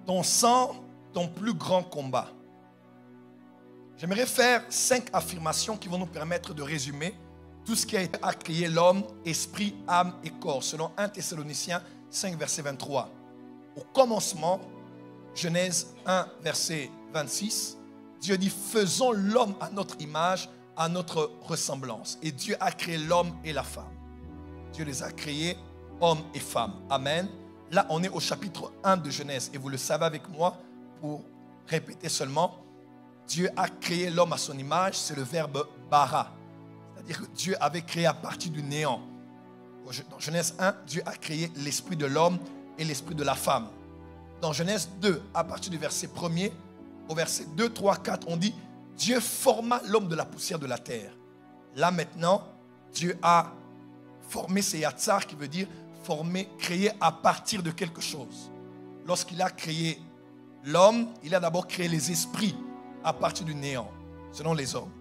ton sang, ton plus grand combat. J'aimerais faire 5 affirmations qui vont nous permettre de résumer tout ce qui a créé l'homme, esprit, âme et corps, selon 1 Thessaloniciens 5, verset 23. Au commencement, Genèse 1, verset 26, Dieu dit, faisons l'homme à notre image, à notre ressemblance. Et Dieu a créé l'homme et la femme. Dieu les a créés, hommes et femmes. Amen. Là, on est au chapitre 1 de Genèse. Et vous le savez avec moi, pour répéter seulement, Dieu a créé l'homme à son image, c'est le verbe bara. C'est-à-dire que Dieu avait créé à partir du néant. Dans Genèse 1, Dieu a créé l'esprit de l'homme et l'esprit de la femme. Dans Genèse 2, à partir du verset 1er, au verset 2, 3, 4, on dit Dieu forma l'homme de la poussière de la terre. Là maintenant, Dieu a formé, c'est Yatsar qui veut dire former, créer à partir de quelque chose. Lorsqu'il a créé l'homme, il a d'abord créé les esprits à partir du néant, selon les hommes.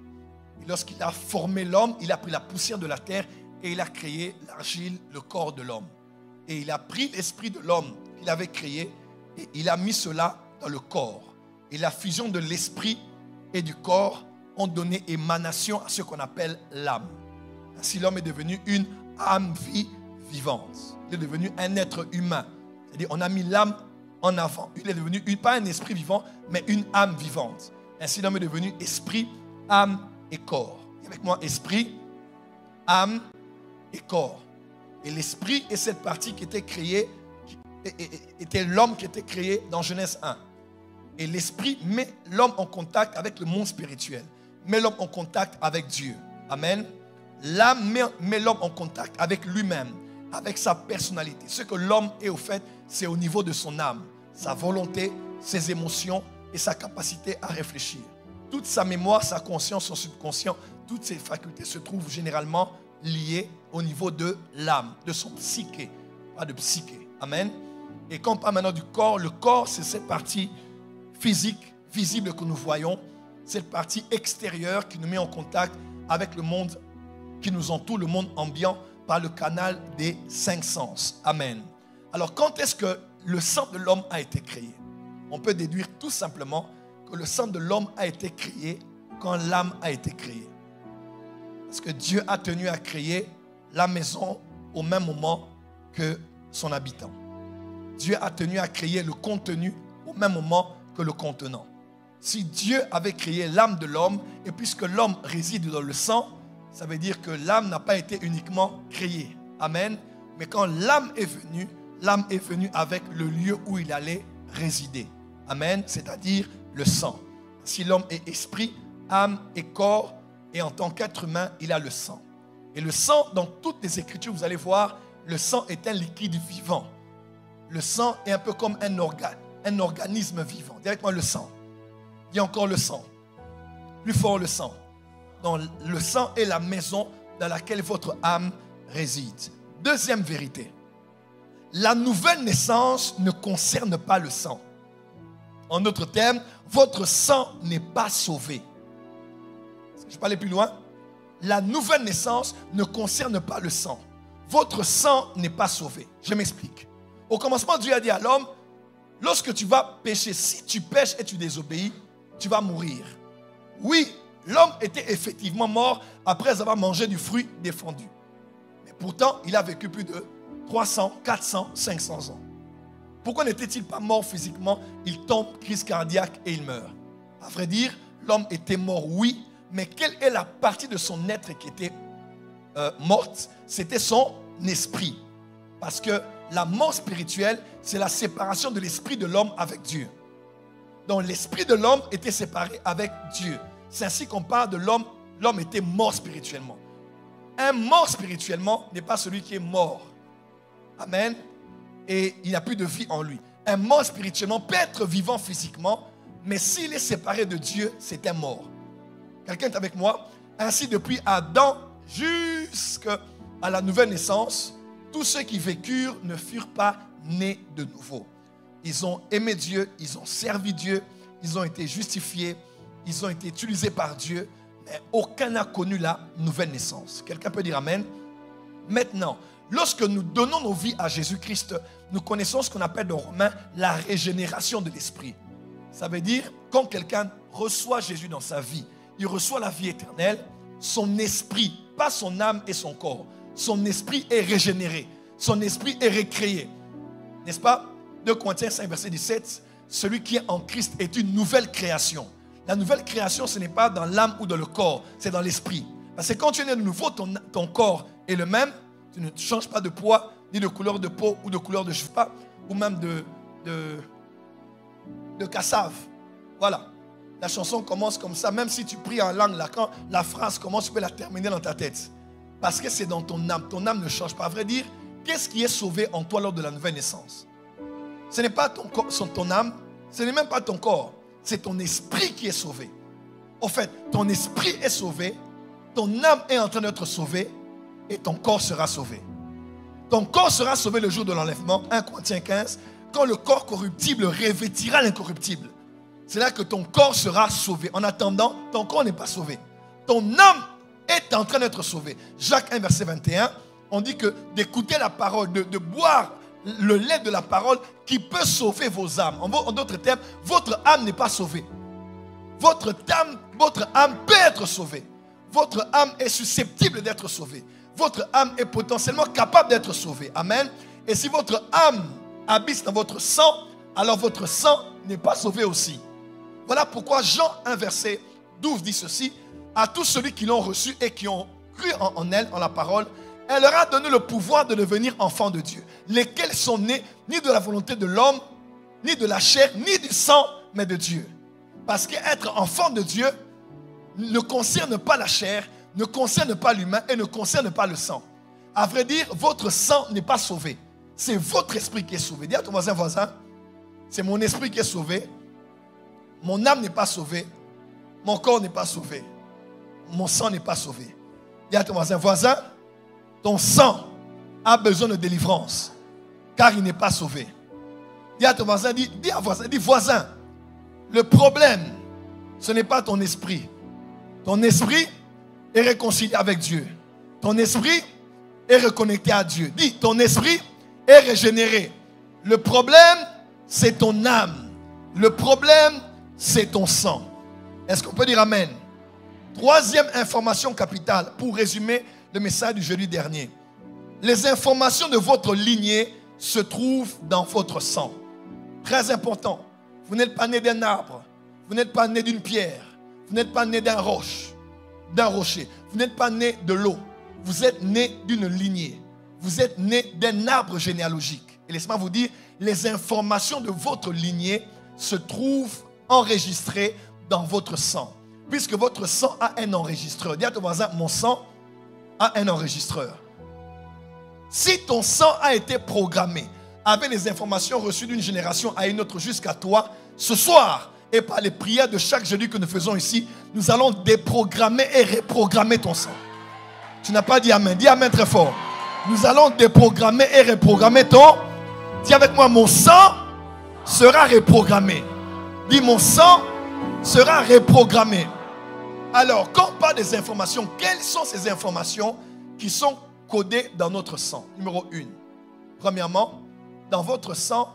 Et lorsqu'il a formé l'homme, il a pris la poussière de la terre et il a créé l'argile, le corps de l'homme. Et il a pris l'esprit de l'homme qu'il avait créé et il a mis cela dans le corps. Et la fusion de l'esprit et du corps ont donné émanation à ce qu'on appelle l'âme. Ainsi, l'homme est devenu une âme vivante. Il est devenu un être humain. C'est-à-dire, on a mis l'âme en avant. Il est devenu, pas un esprit vivant, mais une âme vivante. Ainsi, l'homme est devenu esprit, âme et corps. Et avec moi, esprit, âme et corps. Et l'esprit est cette partie qui était créée, était l'homme qui était créé dans Genèse 1. Et l'esprit met l'homme en contact avec le monde spirituel. Met l'homme en contact avec Dieu. Amen. L'âme met l'homme en contact avec lui-même, avec sa personnalité. Ce que l'homme est au fait, c'est au niveau de son âme, sa volonté, ses émotions et sa capacité à réfléchir. Toute sa mémoire, sa conscience, son subconscient, toutes ses facultés se trouvent généralement liées au niveau de l'âme, de son psyché, pas de psyché. Amen. Et quand on parle maintenant du corps, le corps, c'est cette partie physique, visible que nous voyons, cette partie extérieure qui nous met en contact avec le monde qui nous entoure, le monde ambiant, par le canal des 5 sens. Amen. Alors, quand est-ce que le sang de l'homme a été créé? On peut déduire tout simplement que le sang de l'homme a été créé quand l'âme a été créée. Parce que Dieu a tenu à créer la maison au même moment que son habitant. Dieu a tenu à créer le contenu au même moment que le contenant. Si Dieu avait créé l'âme de l'homme, et puisque l'homme réside dans le sang, ça veut dire que l'âme n'a pas été uniquement créée. Amen. Mais quand l'âme est venue avec le lieu où il allait résider. Amen. C'est-à-dire le sang. Si l'homme est esprit, âme et corps, et en tant qu'être humain, il a le sang. Et le sang, dans toutes les Écritures, vous allez voir, le sang est un liquide vivant. Le sang est un peu comme un organisme vivant. Dis avec moi le sang. Dis encore le sang. Plus fort le sang. Donc, le sang est la maison dans laquelle votre âme réside. Deuxième vérité. La nouvelle naissance ne concerne pas le sang. En d'autres termes, votre sang n'est pas sauvé. Est-ce que je peux aller plus loin? La nouvelle naissance ne concerne pas le sang. Votre sang n'est pas sauvé. Je m'explique. Au commencement, Dieu a dit à l'homme, lorsque tu vas pécher, si tu pèches et tu désobéis, tu vas mourir. Oui, l'homme était effectivement mort après avoir mangé du fruit défendu. Mais pourtant, il a vécu plus de 300, 400, 500 ans. Pourquoi n'était-il pas mort physiquement? Il tombe, crise cardiaque et il meurt. À vrai dire, l'homme était mort, oui, mais quelle est la partie de son être qui était morte? C'était son esprit. Parce que la mort spirituelle, c'est la séparation de l'esprit de l'homme avec Dieu. Donc l'esprit de l'homme était séparé avec Dieu. C'est ainsi qu'on parle de l'homme. L'homme était mort spirituellement. Un mort spirituellement n'est pas celui qui est mort. Amen. Et il n'y a plus de vie en lui. Un mort spirituellement peut être vivant physiquement, mais s'il est séparé de Dieu, c'est un mort. Quelqu'un est avec moi? Ainsi, depuis Adam jusqu'à la nouvelle naissance, tous ceux qui vécurent ne furent pas nés de nouveau. Ils ont aimé Dieu, ils ont servi Dieu, ils ont été justifiés, ils ont été utilisés par Dieu, mais aucun n'a connu la nouvelle naissance. Quelqu'un peut dire Amen? Maintenant, lorsque nous donnons nos vies à Jésus-Christ, nous connaissons ce qu'on appelle dans Romains la régénération de l'esprit. Ça veut dire, quand quelqu'un reçoit Jésus dans sa vie, il reçoit la vie éternelle, son esprit, pas son âme et son corps, son esprit est régénéré, son esprit est recréé. N'est-ce pas? 2 Corinthiens 5, verset 17, celui qui est en Christ est une nouvelle création. La nouvelle création, ce n'est pas dans l'âme ou dans le corps, c'est dans l'esprit. Parce que quand tu es né de nouveau, ton corps est le même, tu ne changes pas de poids, ni de couleur de peau, ou de couleur de cheveux, ou même de cassave. Voilà. La chanson commence comme ça, même si tu pries en langue, là, quand la phrase commence, tu peux la terminer dans ta tête. Parce que c'est dans ton âme. Ton âme ne change pas. À vrai dire, qu'est-ce qui est sauvé en toi lors de la nouvelle naissance? Ce n'est pas ton âme, ce n'est même pas ton corps. C'est ton esprit qui est sauvé. En fait, ton esprit est sauvé, ton âme est en train d'être sauvée et ton corps sera sauvé. Ton corps sera sauvé le jour de l'enlèvement, 1 Corinthiens 15, quand le corps corruptible revêtira l'incorruptible. C'est là que ton corps sera sauvé. En attendant, ton corps n'est pas sauvé. Ton âme est en train d'être sauvée. Jacques 1, verset 21, on dit que d'écouter la parole, de boire le lait de la parole qui peut sauver vos âmes. En d'autres termes, votre âme n'est pas sauvée. Votre âme peut être sauvée. Votre âme est susceptible d'être sauvée. Votre âme est potentiellement capable d'être sauvée. Amen. Et si votre âme habite dans votre sang, alors votre sang n'est pas sauvé aussi. Voilà pourquoi Jean 1, verset 12 dit ceci. À tous ceux qui l'ont reçu et qui ont cru en elle, en la parole, elle leur a donné le pouvoir de devenir enfants de Dieu, lesquels sont nés ni de la volonté de l'homme, ni de la chair, ni du sang, mais de Dieu. Parce qu'être enfant de Dieu ne concerne pas la chair, ne concerne pas l'humain et ne concerne pas le sang. À vrai dire, votre sang n'est pas sauvé. C'est votre esprit qui est sauvé. Dis à ton voisin, c'est mon esprit qui est sauvé. Mon âme n'est pas sauvée. Mon corps n'est pas sauvé. Mon sang n'est pas sauvé. Dis à ton voisin, ton sang a besoin de délivrance, car il n'est pas sauvé. Dis à ton voisin, dis voisin, le problème, ce n'est pas ton esprit. Ton esprit est réconcilié avec Dieu. Ton esprit est reconnecté à Dieu. Dis, ton esprit est régénéré. Le problème, c'est ton âme. Le problème, c'est ton sang. Est-ce qu'on peut dire amen? Troisième information capitale pour résumer le message du jeudi dernier. Les informations de votre lignée se trouvent dans votre sang. Très important. Vous n'êtes pas né d'un arbre. Vous n'êtes pas né d'une pierre. Vous n'êtes pas né d'un rocher. Vous n'êtes pas né de l'eau. Vous êtes né d'une lignée. Vous êtes né d'un arbre généalogique. Et laissez-moi vous dire, les informations de votre lignée se trouvent enregistrées dans votre sang. Puisque votre sang a un enregistreur. Dis à ton voisin, mon sang a un enregistreur. Si ton sang a été programmé avec les informations reçues d'une génération à une autre jusqu'à toi, ce soir, et par les prières de chaque jeudi que nous faisons ici, nous allons déprogrammer et reprogrammer ton sang. Tu n'as pas dit amen. Dis amen très fort. Nous allons déprogrammer et reprogrammer ton... Dis avec moi, mon sang sera reprogrammé. Dis, mon sang sera reprogrammé. Alors, quand on parle des informations, quelles sont ces informations qui sont codées dans notre sang? Numéro 1. Premièrement, dans votre sang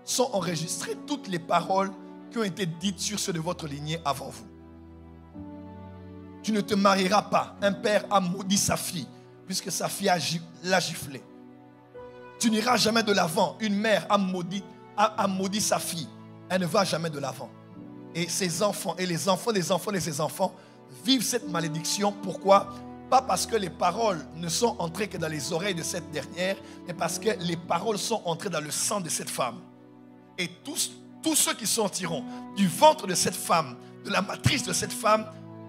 sont enregistrées toutes les paroles qui ont été dites sur ceux de votre lignée avant vous. Tu ne te marieras pas. Un père a maudit sa fille, puisque sa fille l'a giflé. Tu n'iras jamais de l'avant. Une mère a maudit sa fille. Elle ne va jamais de l'avant. Et ses enfants et les enfants des enfants de ses enfants vivent cette malédiction. Pourquoi? Pas parce que les paroles ne sont entrées que dans les oreilles de cette dernière, mais parce que les paroles sont entrées dans le sang de cette femme. Et tous ceux qui sortiront du ventre de cette femme, de la matrice de cette femme,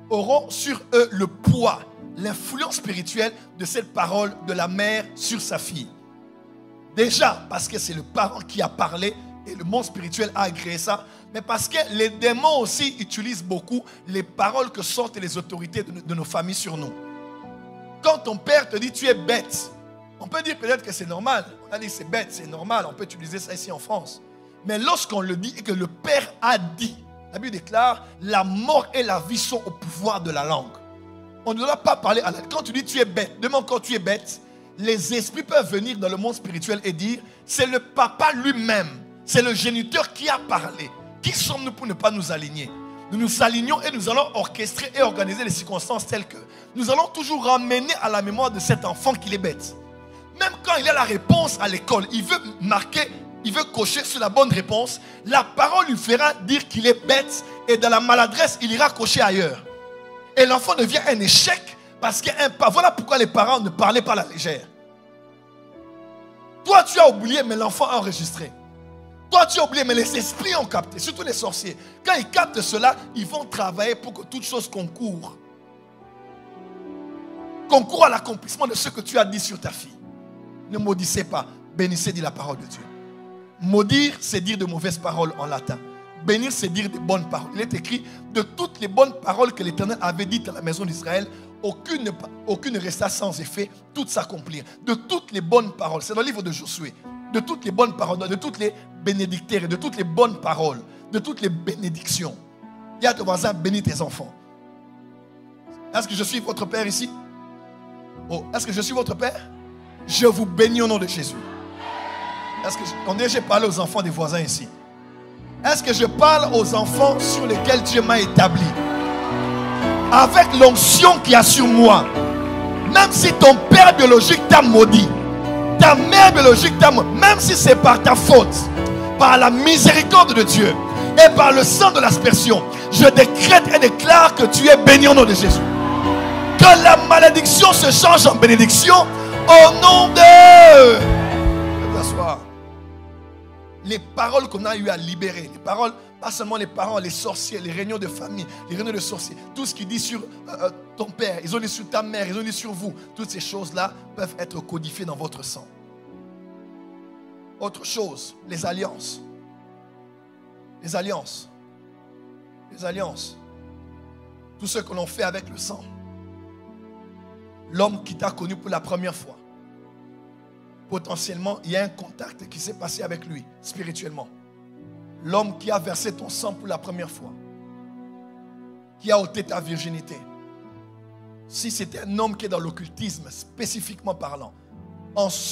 auront sur eux le poids, l'influence spirituelle de cette parole de la mère sur sa fille. Déjà, parce que c'est le parent qui a parlé et le monde spirituel a agréé ça, mais parce que les démons aussi utilisent beaucoup les paroles que sortent les autorités de nos familles sur nous. Quand ton père te dit tu es bête, on peut dire peut-être que c'est normal. On a dit c'est bête, c'est normal, on peut utiliser ça ici en France. Mais lorsqu'on le dit et que le père a dit, la Bible déclare, la mort et la vie sont au pouvoir de la langue. On ne doit pas parler à la... Quand tu dis tu es bête, demande quand tu es bête. les esprits peuvent venir dans le monde spirituel et dire, c'est le papa lui-même, c'est le géniteur qui a parlé. Qui sommes-nous pour ne pas nous aligner? Nous nous alignons et nous allons orchestrer et organiser les circonstances telles que nous allons toujours ramener à la mémoire de cet enfant qu'il est bête. Même quand il a la réponse à l'école, il veut marquer, il veut cocher sur la bonne réponse, la parole lui fera dire qu'il est bête et dans la maladresse, il ira cocher ailleurs. Et l'enfant devient un échec parce qu'il y a un pas. Voilà pourquoi les parents ne parlaient pas à la légère. Toi, tu as oublié, mais l'enfant a enregistré. Toi, tu as oublié, mais les esprits ont capté, surtout les sorciers. Quand ils captent cela, ils vont travailler pour que toute chose concourt à l'accomplissement de ce que tu as dit sur ta fille. Ne maudissez pas, bénissez, dit la parole de Dieu. Maudire, c'est dire de mauvaises paroles en latin. Bénir, c'est dire de bonnes paroles. Il est écrit, de toutes les bonnes paroles que l'Éternel avait dites à la maison d'Israël, aucune ne resta sans effet, toutes s'accomplirent. De toutes les bonnes paroles, c'est dans le livre de Josué. De toutes les bonnes paroles, de toutes les bénédictères, de toutes les bonnes paroles, de toutes les bénédictions. Dis à ton voisin, bénis tes enfants. Est-ce que je suis votre père ici? Oh, est-ce que je suis votre père? Je vous bénis au nom de Jésus. Est-ce que j'ai parlé aux enfants des voisins ici? Est-ce que je parle aux enfants sur lesquels Dieu m'a établi? Avec l'onction qu'il y a sur moi. Même si ton père biologique t'a maudit, ta mère biologique t'a maudit, même si c'est par ta faute, par la miséricorde de Dieu et par le sang de l'aspersion, je décrète et déclare que tu es béni au nom de Jésus. Que la malédiction se change en bénédiction au nom de... Vous asseoir. Les paroles qu'on a eu à libérer, les paroles, pas seulement les parents, les sorciers, les réunions de famille, les réunions de sorciers, tout ce qu'ils disent sur ton père, ils ont dit sur ta mère, ils ont dit sur vous, toutes ces choses-là peuvent être codifiées dans votre sang. Autre chose, les alliances. Les alliances. Les alliances. Tout ce que l'on fait avec le sang. L'homme qui t'a connu pour la première fois. Potentiellement, il y a un contact qui s'est passé avec lui, spirituellement. L'homme qui a versé ton sang pour la première fois. Qui a ôté ta virginité. Si c'était un homme qui est dans l'occultisme, spécifiquement parlant,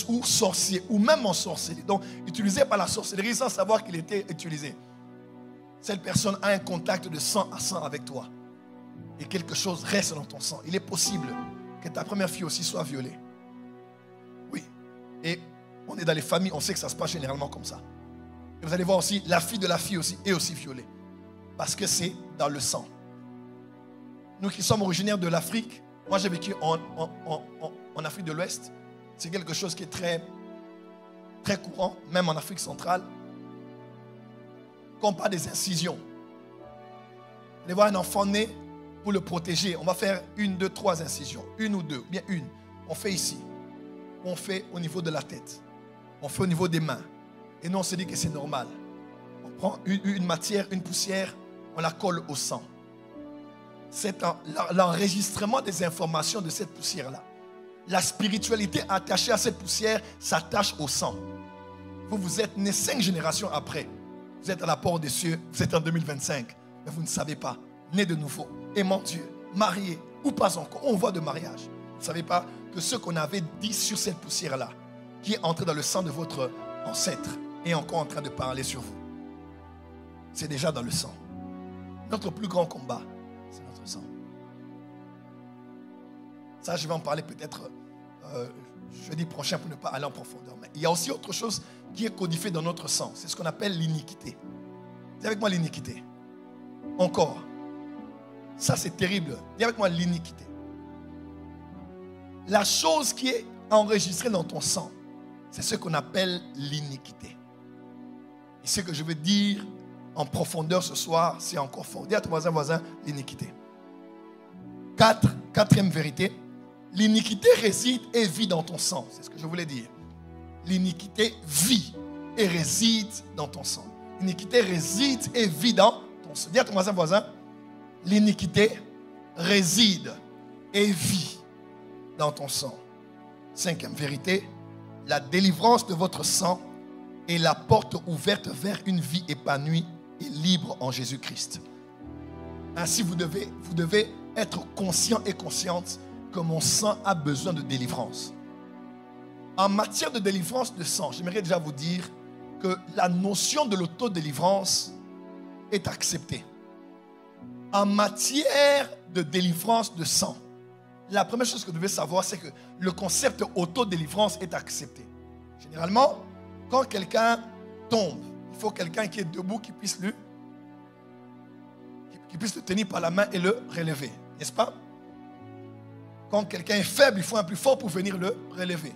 ou sorcier, ou même en sorcellerie, donc utilisé par la sorcellerie sans savoir qu'il était utilisé. Cette personne a un contact de sang à sang avec toi. Et quelque chose reste dans ton sang. Il est possible que ta première fille aussi soit violée. Oui. Et on est dans les familles, on sait que ça se passe généralement comme ça. Et vous allez voir aussi, la fille de la fille aussi est aussi violée. Parce que c'est dans le sang. Nous qui sommes originaires de l'Afrique, moi j'ai vécu en Afrique de l'Ouest. C'est quelque chose qui est très, très courant, même en Afrique centrale. Quand on parle des incisions, vous allez voir un enfant né, pour le protéger, on va faire 1, 2, 3 incisions. 1 ou 2, ou bien une. On fait ici. On fait au niveau de la tête. On fait au niveau des mains. Et nous, on se dit que c'est normal. On prend une matière, une poussière, on la colle au sang. C'est l'enregistrement des informations de cette poussière-là. La spiritualité attachée à cette poussière s'attache au sang. Vous êtes né 5 générations après. Vous êtes à la porte des cieux, vous êtes en 2025. Mais vous ne savez pas, né de nouveau, aimant Dieu, marié ou pas encore, on voit de mariage. Vous ne savez pas que ce qu'on avait dit sur cette poussière-là, qui est entrée dans le sang de votre ancêtre, est encore en train de parler sur vous. C'est déjà dans le sang. Notre plus grand combat, c'est notre sang. Ça, je vais en parler peut-être jeudi prochain pour ne pas aller en profondeur. Mais il y a aussi autre chose qui est codifié dans notre sang. C'est ce qu'on appelle l'iniquité. Dis avec moi l'iniquité. Encore. Ça, c'est terrible. Dis avec moi l'iniquité. La chose qui est enregistrée dans ton sang, c'est ce qu'on appelle l'iniquité. Et ce que je veux dire en profondeur ce soir, c'est encore fort. Dis à ton voisin, l'iniquité. Quatrième vérité. L'iniquité réside et vit dans ton sang. C'est ce que je voulais dire. L'iniquité vit et réside dans ton sang. L'iniquité réside et vit dans ton sang. Dis à ton voisin, l'iniquité réside et vit dans ton sang. Cinquième vérité, la délivrance de votre sang est la porte ouverte vers une vie épanouie et libre en Jésus-Christ. Ainsi, vous devez être conscient et consciente que mon sang a besoin de délivrance. En matière de délivrance de sang, j'aimerais déjà vous dire que la notion de l'autodélivrance est acceptée. En matière de délivrance de sang, la première chose que vous devez savoir, c'est que le concept autodélivrance est accepté. Généralement, quand quelqu'un tombe, il faut quelqu'un qui est debout, qui puisse le tenir par la main et le relever. N'est-ce pas? Quand quelqu'un est faible, il faut un plus fort pour venir le relever.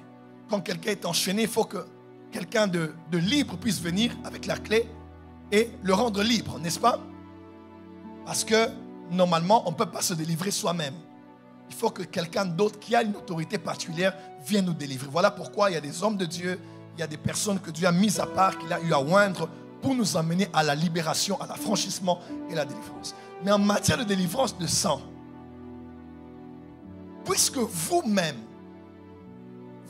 Quand quelqu'un est enchaîné, il faut que quelqu'un de libre puisse venir avec la clé et le rendre libre, n'est-ce pas? Parce que normalement, on ne peut pas se délivrer soi-même. Il faut que quelqu'un d'autre qui a une autorité particulière vienne nous délivrer. Voilà pourquoi il y a des hommes de Dieu, il y a des personnes que Dieu a mises à part, qu'il a eu à oindre pour nous amener à la libération, à l'affranchissement et à la délivrance. Mais en matière de délivrance de sang, puisque vous-même,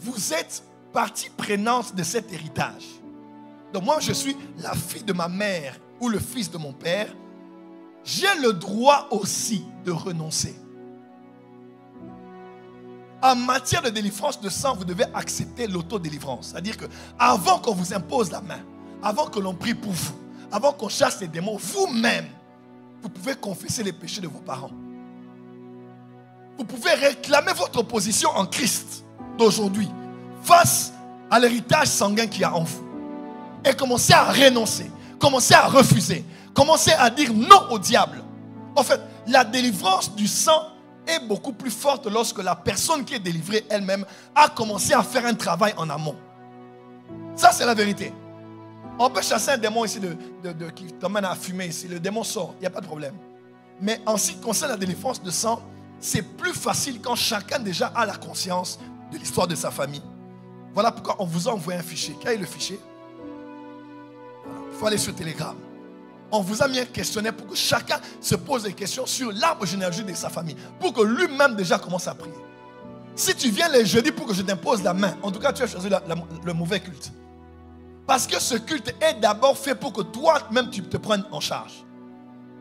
vous êtes partie prenante de cet héritage. Donc moi, je suis la fille de ma mère ou le fils de mon père. J'ai le droit aussi de renoncer. En matière de délivrance de sang, vous devez accepter l'autodélivrance. C'est-à-dire que avant qu'on vous impose la main, avant que l'on prie pour vous, avant qu'on chasse les démons, vous-même, vous pouvez confesser les péchés de vos parents. Vous pouvez réclamer votre position en Christ d'aujourd'hui face à l'héritage sanguin qu'il y a en vous. Et commencer à renoncer, commencer à refuser, commencer à dire non au diable. En fait, la délivrance du sang est beaucoup plus forte lorsque la personne qui est délivrée elle-même a commencé à faire un travail en amont. Ça, c'est la vérité. On peut chasser un démon ici qui t'emmène à fumer ici. Le démon sort, il n'y a pas de problème. Mais en ce qui concerne la délivrance de sang, c'est plus facile quand chacun déjà a la conscience de l'histoire de sa famille. Voilà pourquoi on vous a envoyé un fichier. Quel est le fichier? Il faut aller sur Telegram. On vous a mis un questionnaire pour que chacun se pose des questions sur l'arbre généalogique de sa famille. Pour que lui-même déjà commence à prier. Si tu viens les jeudis pour que je t'impose la main, en tout cas tu as choisi le mauvais culte. Parce que ce culte est d'abord fait pour que toi-même tu te prennes en charge.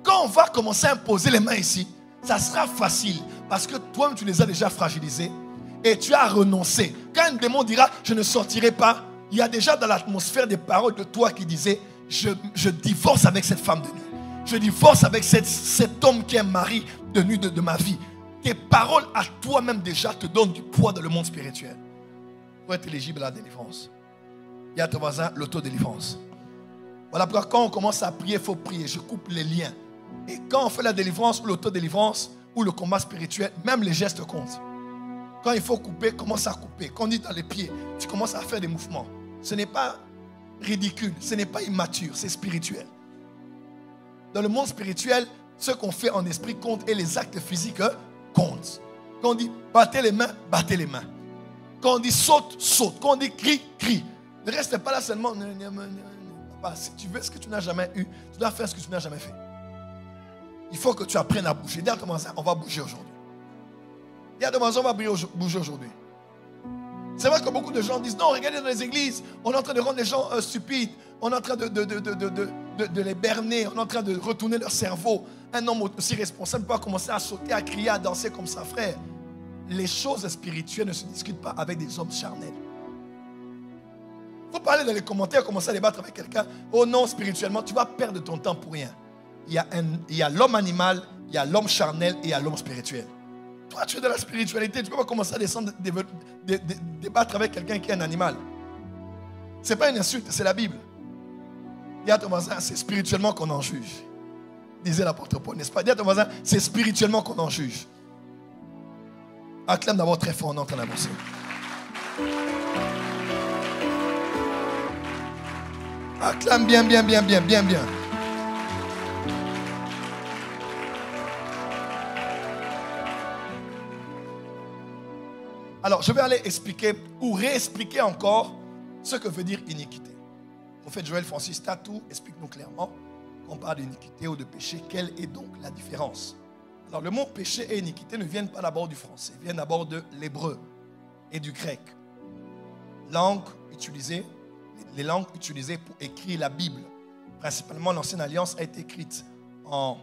Quand on va commencer à imposer les mains ici, ça sera facile. Parce que toi-même tu les as déjà fragilisés. Et tu as renoncé. Quand un démon dira je ne sortirai pas, il y a déjà dans l'atmosphère des paroles de toi qui disaient je divorce avec cette femme de nuit. Je divorce avec cet homme qui est mari de nuit de ma vie. Tes paroles à toi-même déjà te donnent du poids dans le monde spirituel. Pour être éligible à la délivrance. Il y a à ton voisin l'autodélivrance. Voilà pourquoi quand on commence à prier, il faut prier. Je coupe les liens. Et quand on fait la délivrance ou l'autodélivrance ou le combat spirituel, même les gestes comptent. Quand il faut couper, commence à couper. Quand on dit dans les pieds, tu commences à faire des mouvements. Ce n'est pas ridicule, ce n'est pas immature, c'est spirituel. Dans le monde spirituel, ce qu'on fait en esprit compte et les actes physiques comptent. Quand on dit battez les mains, battez les mains. Quand on dit saute, saute. Quand on dit crie, crie. Ne reste pas là seulement. Si tu veux ce que tu n'as jamais eu, tu dois faire ce que tu n'as jamais fait. Il faut que tu apprennes à bouger. Dis à ton voisin, on va bouger aujourd'hui. Dis à ton voisin, on va bouger aujourd'hui. C'est vrai que beaucoup de gens disent, non, regardez dans les églises, on est en train de rendre les gens stupides, on est en train de les berner, on est en train de retourner leur cerveau. Un homme aussi responsable peut commencer à sauter, à crier, à danser comme ça, frère. Les choses spirituelles ne se discutent pas avec des hommes charnels. Il faut parler dans les commentaires, commencer à débattre avec quelqu'un. Oh non, spirituellement, tu vas perdre ton temps pour rien. Il y a l'homme animal, il y a l'homme charnel et il y a l'homme spirituel. Toi, tu es dans la spiritualité, tu ne peux pas commencer à descendre, débattre avec quelqu'un qui est un animal. Ce n'est pas une insulte, c'est la Bible. Dis à ton voisin, c'est spirituellement qu'on en juge. Disait l'apôtre Paul, n'est-ce pas? Dis à ton voisin, c'est spirituellement qu'on en juge. Acclame d'abord très fort, on est en train d'avancer. Acclame bien, bien, bien, bien, bien, bien. Alors, je vais aller expliquer ou réexpliquer encore ce que veut dire iniquité. Le prophète Joël Francis Tatou explique-nous clairement, quand on parle d'iniquité ou de péché, quelle est donc la différence? Alors, le mot péché et iniquité ne viennent pas d'abord du français, ils viennent d'abord de l'hébreu et du grec. Les langues utilisées pour écrire la Bible. Principalement, l'Ancienne Alliance a été écrite en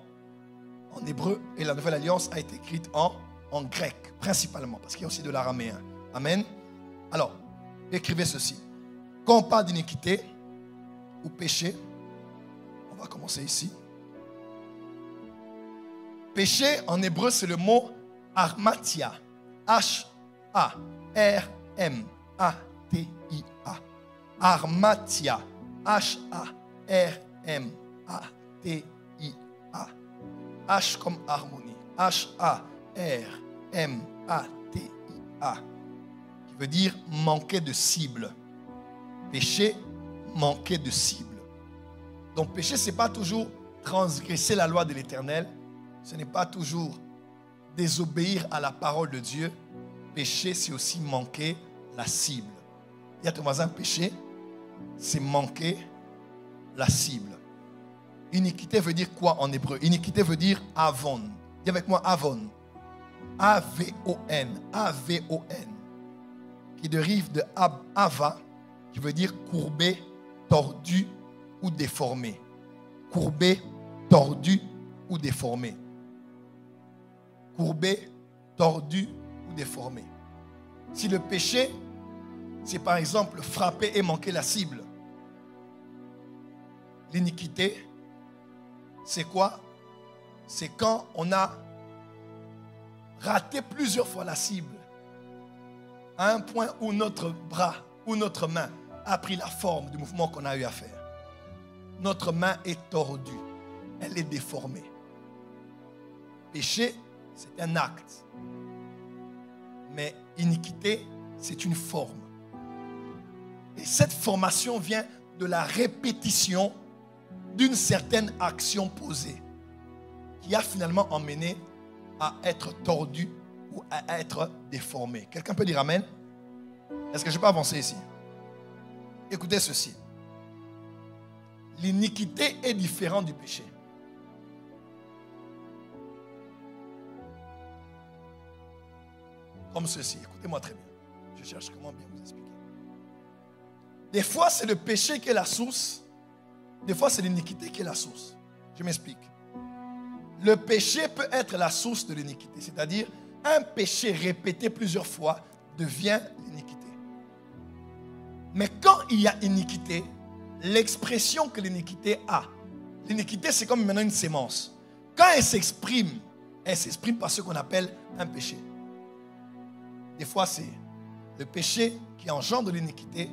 hébreu et la Nouvelle Alliance a été écrite en grec, principalement, parce qu'il y a aussi de l'araméen. Amen. Alors, Écrivez ceci. Quand on parle d'iniquité ou péché, on va commencer ici. Péché, en hébreu, c'est le mot harmatia. H-A-R-M-A-T-I-A. Harmatia. H-A-R-M-A-T-I-A. H comme harmonie. H-A-R-M-A-T-I-A. Qui veut dire manquer de cible. Péché, manquer de cible. Donc péché, ce n'est pas toujours transgresser la loi de l'Éternel. Ce n'est pas toujours désobéir à la parole de Dieu. Péché, c'est aussi manquer la cible. Il y a ton voisin, péché, c'est manquer la cible. Iniquité veut dire quoi en hébreu? Iniquité veut dire avon. Dis avec moi avon. A-V-O-N. A-V-O-N. Qui dérive de ava, qui veut dire courbé, tordu ou déformé. Courbé, tordu ou déformé. Courbé, tordu ou déformé. Si le péché, c'est par exemple frapper et manquer la cible. L'iniquité, c'est quoi? C'est quand on a raté plusieurs fois la cible, à un point où notre bras ou notre main a pris la forme du mouvement qu'on a eu à faire. Notre main est tordue, elle est déformée. Péché, c'est un acte. Mais iniquité, c'est une forme. Et cette formation vient de la répétition d'une certaine action posée qui a finalement emmené à être tordu ou à être déformé. Quelqu'un peut dire amen? Est-ce que je peux avancer ici? Écoutez ceci. L'iniquité est différente du péché. Comme ceci. Écoutez-moi très bien. Je cherche comment bien vous expliquer. Des fois, c'est le péché qui est la source. Des fois, c'est l'iniquité qui est la source. Je m'explique. Le péché peut être la source de l'iniquité. C'est-à-dire, un péché répété plusieurs fois devient l'iniquité. Mais quand il y a iniquité, l'expression que l'iniquité a, l'iniquité, c'est comme maintenant une sémence. Quand elle s'exprime par ce qu'on appelle un péché. Des fois, c'est le péché qui engendre l'iniquité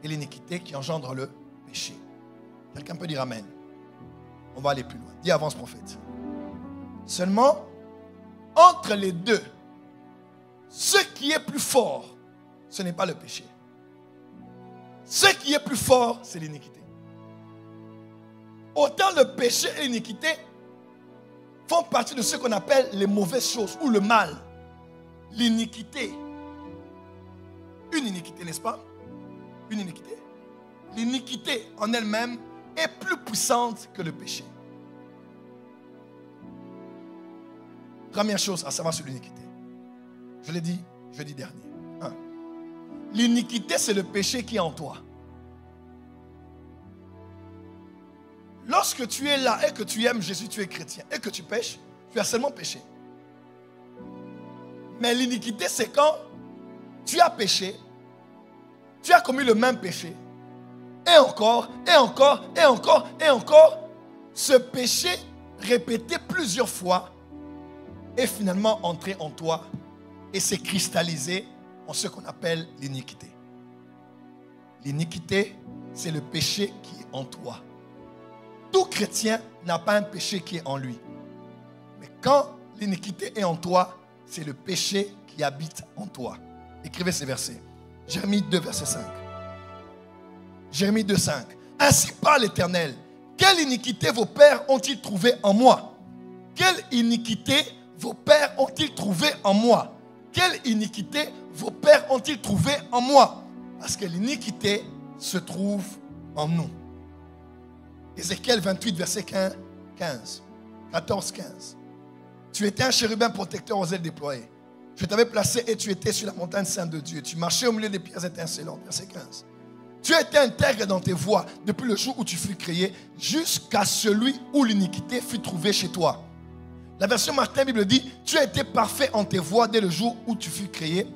et l'iniquité qui engendre le péché. Quelqu'un peut dire amen. On va aller plus loin. Dis avance, prophète. Seulement, entre les deux, ce qui est plus fort, ce n'est pas le péché. Ce qui est plus fort, c'est l'iniquité. Autant le péché et l'iniquité font partie de ce qu'on appelle les mauvaises choses ou le mal. L'iniquité. Une iniquité, n'est-ce pas? Une iniquité. L'iniquité en elle-même est plus puissante que le péché. Première chose à savoir sur l'iniquité. Je l'ai dit jeudi dernier. L'iniquité, c'est le péché qui est en toi. Lorsque tu es là et que tu aimes Jésus, tu es chrétien, et que tu pêches, tu as seulement péché. Mais l'iniquité, c'est quand tu as péché, tu as commis le même péché, et encore, et encore, et encore, et encore, ce péché répété plusieurs fois est finalement entré en toi et s'est cristallisé en ce qu'on appelle l'iniquité. L'iniquité, c'est le péché qui est en toi. Tout chrétien n'a pas un péché qui est en lui. Mais quand l'iniquité est en toi, c'est le péché qui habite en toi. Écrivez ces versets. Jérémie 2, verset 5. Jérémie 2, 5. Ainsi parle l'Éternel. Quelle iniquité vos pères ont-ils trouvé en moi? Quelle iniquité vos pères ont-ils trouvé en moi? Quelle iniquité vos pères ont-ils trouvé en moi? Parce que l'iniquité se trouve en nous. Ézéchiel 28, verset 15. 14, 15. Tu étais un chérubin protecteur aux ailes déployées. Je t'avais placé et tu étais sur la montagne sainte de Dieu. Tu marchais au milieu des pierres étincelantes. Verset 15. Tu étais intègre dans tes voies depuis le jour où tu fus créé jusqu'à celui où l'iniquité fut trouvée chez toi. La version Martin Bible dit, tu as été parfait en tes voies dès le jour où tu fus créé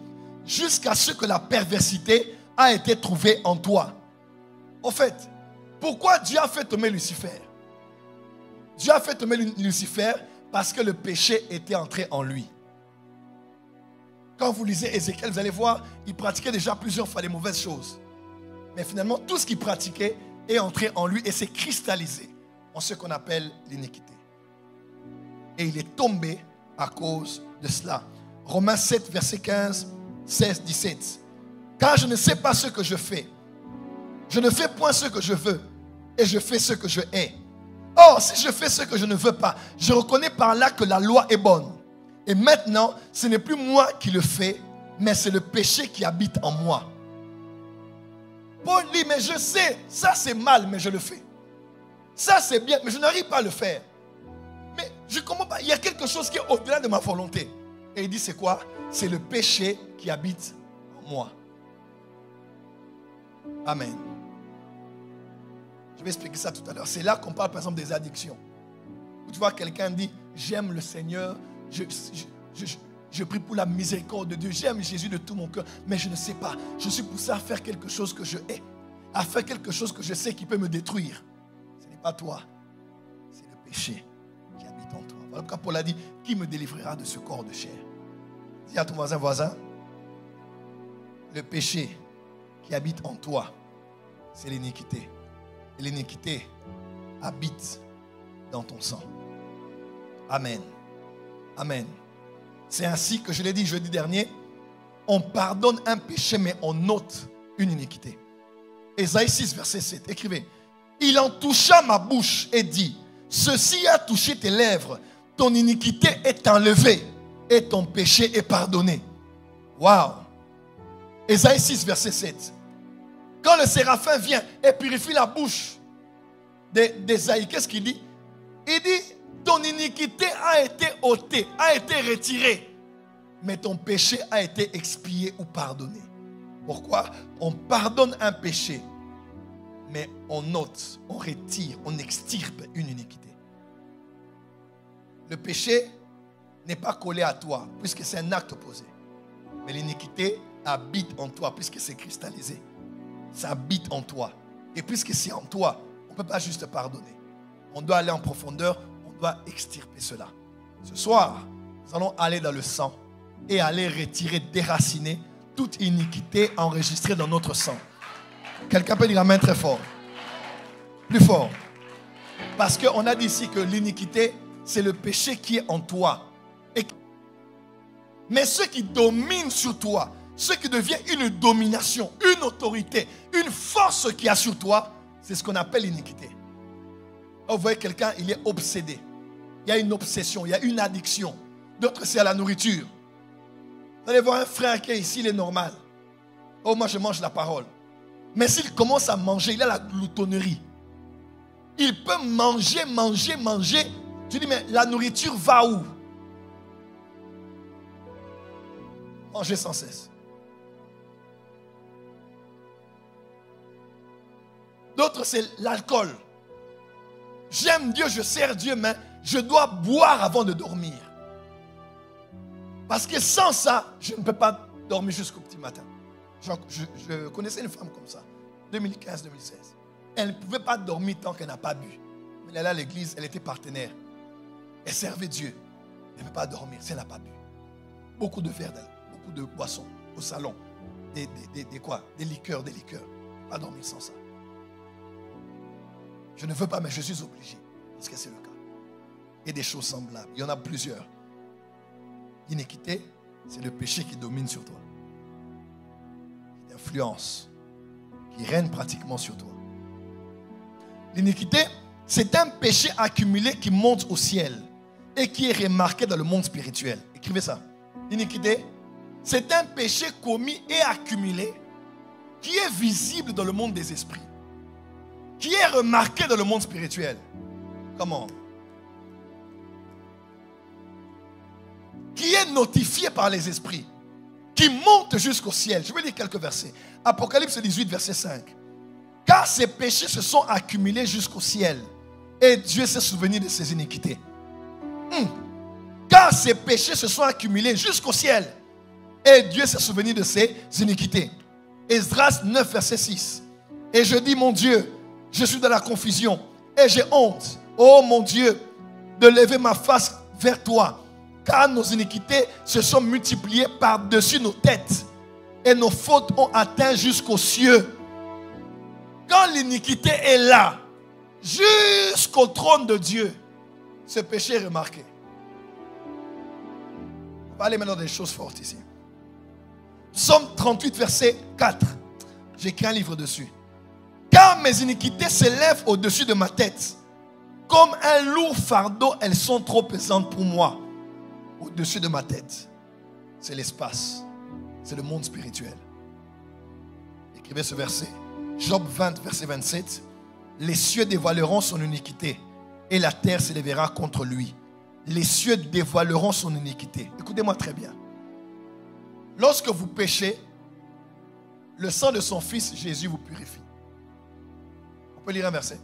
jusqu'à ce que la perversité a été trouvé en toi. En fait, pourquoi Dieu a fait tomber Lucifer? Dieu a fait tomber Lucifer parce que le péché était entré en lui. Quand vous lisez Ézéchiel, vous allez voir, il pratiquait déjà plusieurs fois les mauvaises choses. Mais finalement, tout ce qu'il pratiquait est entré en lui et s'est cristallisé en ce qu'on appelle l'iniquité. Et il est tombé à cause de cela. Romains 7, verset 15, 16, 17. Car je ne sais pas ce que je fais. Je ne fais point ce que je veux. Et je fais ce que je hais. Or, si je fais ce que je ne veux pas, je reconnais par là que la loi est bonne. Et maintenant, ce n'est plus moi qui le fais, mais c'est le péché qui habite en moi. Paul dit, mais je sais, ça c'est mal, mais je le fais. Ça c'est bien, mais je n'arrive pas à le faire. Mais je ne comprends pas, il y a quelque chose qui est au-delà de ma volonté. Et il dit, c'est quoi? C'est le péché qui habite en moi. Amen. Je vais expliquer ça tout à l'heure. C'est là qu'on parle par exemple des addictions. Tu vois, quelqu'un dit, j'aime le Seigneur, je prie pour la miséricorde de Dieu, j'aime Jésus de tout mon cœur, mais je ne sais pas. Je suis poussé à faire quelque chose que je hais, à faire quelque chose que je sais qui peut me détruire. Ce n'est pas toi, c'est le péché qui habite en toi. Voilà pourquoi Paul a dit, qui me délivrera de ce corps de chair? Dis à ton voisin, le péché qui habite en toi, c'est l'iniquité. Et l'iniquité habite dans ton sang. Amen. Amen. C'est ainsi que je l'ai dit jeudi dernier, on pardonne un péché mais on ôte une iniquité. Ésaïe 6 verset 7, écrivez. Il en toucha ma bouche et dit, ceci a touché tes lèvres, ton iniquité est enlevée et ton péché est pardonné. Waouh. Ésaïe 6 verset 7. Quand le séraphin vient et purifie la bouche d'Ésaïe, qu'est-ce qu'il dit? Il dit, ton iniquité a été ôtée, a été retirée, mais ton péché a été expié ou pardonné. Pourquoi? On pardonne un péché, mais on ôte, on retire, on extirpe une iniquité. Le péché n'est pas collé à toi, puisque c'est un acte opposé. Mais l'iniquité habite en toi, puisque c'est cristallisé. Ça habite en toi. Et puisque c'est en toi, on ne peut pas juste pardonner. On doit aller en profondeur, on doit extirper cela. Ce soir, nous allons aller dans le sang et aller retirer, déraciner toute iniquité enregistrée dans notre sang. Quelqu'un peut dire amen très fort. Plus fort. Parce qu'on a dit ici que l'iniquité, c'est le péché qui est en toi. Mais ce qui domine sur toi, ce qui devient une domination, une autorité, une force qui a sur toi, c'est ce qu'on appelle l'iniquité. Vous voyez quelqu'un, il est obsédé. Il y a une obsession, il y a une addiction. D'autres, c'est à la nourriture. Vous allez voir un frère qui est ici, il est normal. Oh, moi je mange la parole. Mais s'il commence à manger, il a la gloutonnerie. Il peut manger, manger, manger. Tu dis, mais la nourriture va où? Manger sans cesse. D'autres, c'est l'alcool. J'aime Dieu, je sers Dieu, mais je dois boire avant de dormir. Parce que sans ça, je ne peux pas dormir jusqu'au petit matin. Je connaissais une femme comme ça, 2015-2016. Elle ne pouvait pas dormir tant qu'elle n'a pas bu. Mais elle allait à l'église, elle était partenaire. Elle servait Dieu. Elle ne peut pas dormir si elle n'a pas bu. Beaucoup de verres, beaucoup de boissons au salon. Des liqueurs. Elle ne peut pas dormir sans ça. Je ne veux pas, mais je suis obligé. Parce que c'est le cas. Et des choses semblables. Il y en a plusieurs. L'iniquité, c'est le péché qui domine sur toi. Qui t'influence. Qui règne pratiquement sur toi. L'iniquité, c'est un péché accumulé qui monte au ciel. Et qui est remarqué dans le monde spirituel. Écrivez ça. L'iniquité, c'est un péché commis et accumulé qui est visible dans le monde des esprits. Qui est remarqué dans le monde spirituel. Comment? Qui est notifié par les esprits. Qui monte jusqu'au ciel. Je vais lire quelques versets. Apocalypse 18, verset 5. Car ces péchés se sont accumulés jusqu'au ciel. Et Dieu s'est souvenu de ses iniquités. Car ces péchés se sont accumulés jusqu'au ciel. Et Dieu s'est souvenu de ses iniquités. Esdras 9, verset 6. Et je dis, mon Dieu, je suis dans la confusion et j'ai honte, oh mon Dieu, de lever ma face vers toi, car nos iniquités se sont multipliées par-dessus nos têtes et nos fautes ont atteint jusqu'aux cieux. Quand l'iniquité est là, jusqu'au trône de Dieu, ce péché est remarqué. On va aller maintenant des choses fortes ici. Psaume 38, verset 4. J'ai écrit un livre dessus. Car mes iniquités s'élèvent au-dessus de ma tête. Comme un lourd fardeau, elles sont trop pesantes pour moi. Au-dessus de ma tête, c'est l'espace. C'est le monde spirituel. Écrivez ce verset. Job 20, verset 27. Les cieux dévoileront son iniquité et la terre s'élèvera contre lui. Les cieux dévoileront son iniquité. Écoutez-moi très bien. Lorsque vous péchez, le sang de son fils Jésus vous purifie. On peut lire un verset.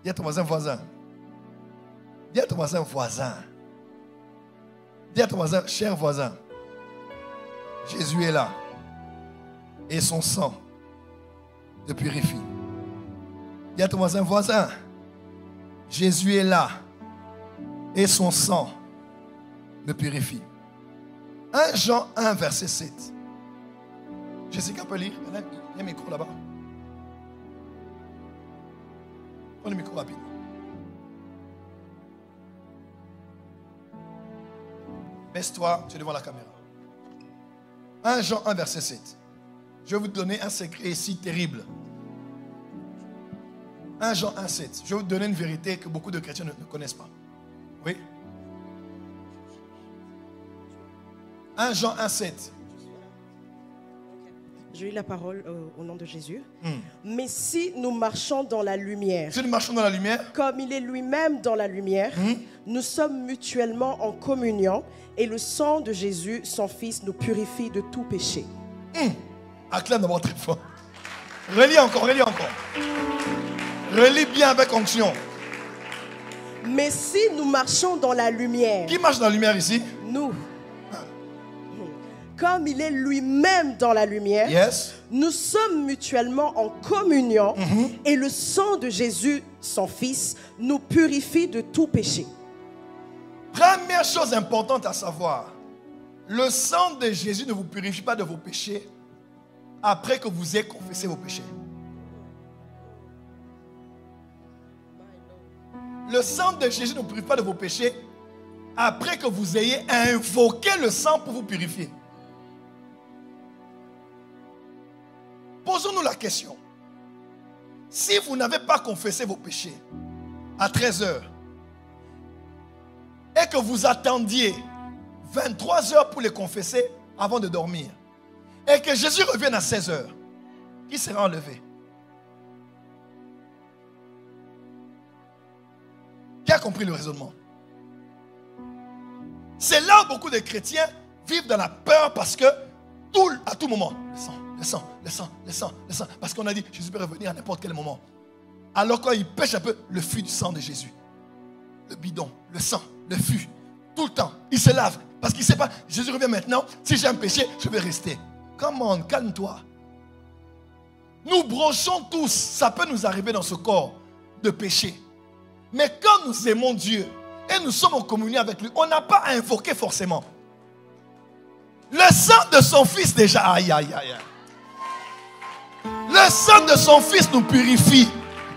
Dis à ton voisin, voisin. Dis à ton voisin, voisin. Dis à ton voisin, cher voisin. Jésus est là. Et son sang te purifie. Dis à ton voisin, voisin. Jésus est là. Et son sang me purifie. 1 Jean 1, verset 7. Jessica peut lire. Il y a un micro là-bas. Prends le micro rapide. Baisse-toi, tu es devant la caméra. 1 Jean 1, verset 7. Je vais vous donner un secret ici terrible. 1 Jean 1, 7. Je vais vous donner une vérité que beaucoup de chrétiens ne connaissent pas. Oui. 1 Jean 1, 7. Je lis la parole au nom de Jésus. Mais si nous marchons dans la lumière, Si nous marchons dans la lumière, comme il est lui-même dans la lumière, nous sommes mutuellement en communion et le sang de Jésus, son Fils, nous purifie de tout péché. acclame d'abord très fort. Relis encore, relis encore. Relis bien avec onction. Mais si nous marchons dans la lumière, Qui marche dans la lumière ici? nous, comme il est lui-même dans la lumière, Yes. nous sommes mutuellement en communion et le sang de Jésus, son Fils, nous purifie de tout péché. Première chose importante à savoir, le sang de Jésus ne vous purifie pas de vos péchés après que vous ayez confessé vos péchés. Le sang de Jésus ne vous purifie pas de vos péchés après que vous ayez invoqué le sang pour vous purifier. Posons-nous la question. Si vous n'avez pas confessé vos péchés à 13 h et que vous attendiez 23 h pour les confesser avant de dormir et que Jésus revienne à 16 h, qui sera enlevé? Qui a compris le raisonnement? C'est là où beaucoup de chrétiens vivent dans la peur parce que à tout moment, le sang, parce qu'on a dit Jésus peut revenir à n'importe quel moment. Alors quand ils pêchent un peu, le flux du sang de Jésus, le bidon, le sang, le flux, tout le temps, il se lave parce qu'il ne sait pas, Jésus revient maintenant, si j'ai un péché, je vais rester. Come on, calme-toi. Nous bronchons tous, ça peut nous arriver dans ce corps de péché. Mais quand nous aimons Dieu et nous sommes en communion avec lui, on n'a pas à invoquer forcément. Le sang de son fils déjà, aïe, aïe, aïe. Le sang de son fils nous purifie.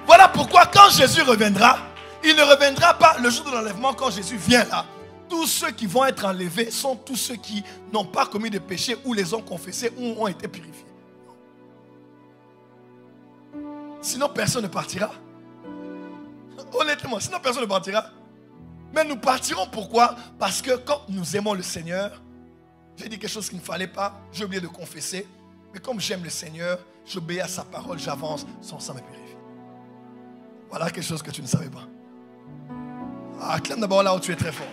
Voilà pourquoi quand Jésus reviendra, il ne reviendra pas le jour de l'enlèvement quand Jésus vient là. Tous ceux qui vont être enlevés sont tous ceux qui n'ont pas commis de péché ou les ont confessés ou ont été purifiés. Sinon personne ne partira. Honnêtement, sinon personne ne partira. Mais nous partirons pourquoi? Parce que quand nous aimons le Seigneur, j'ai dit quelque chose qu'il ne fallait pas, j'ai oublié de confesser. Mais comme j'aime le Seigneur, j'obéis à sa parole, j'avance, son sang me purifie. Voilà quelque chose que tu ne savais pas. Acclame d'abord là où tu es très fort.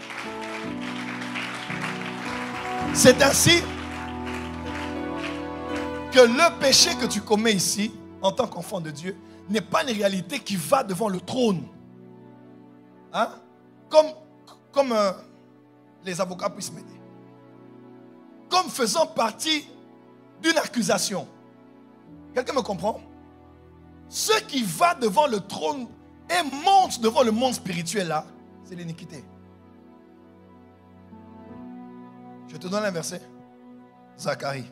C'est ainsi que le péché que tu commets ici, en tant qu'enfant de Dieu, n'est pas une réalité qui va devant le trône. Hein? Comme les avocats puissent m'aider. comme faisant partie d'une accusation. Quelqu'un me comprend? Ce qui va devant le trône et monte devant le monde spirituel là, c'est l'iniquité. Je te donne un verset. Zacharie.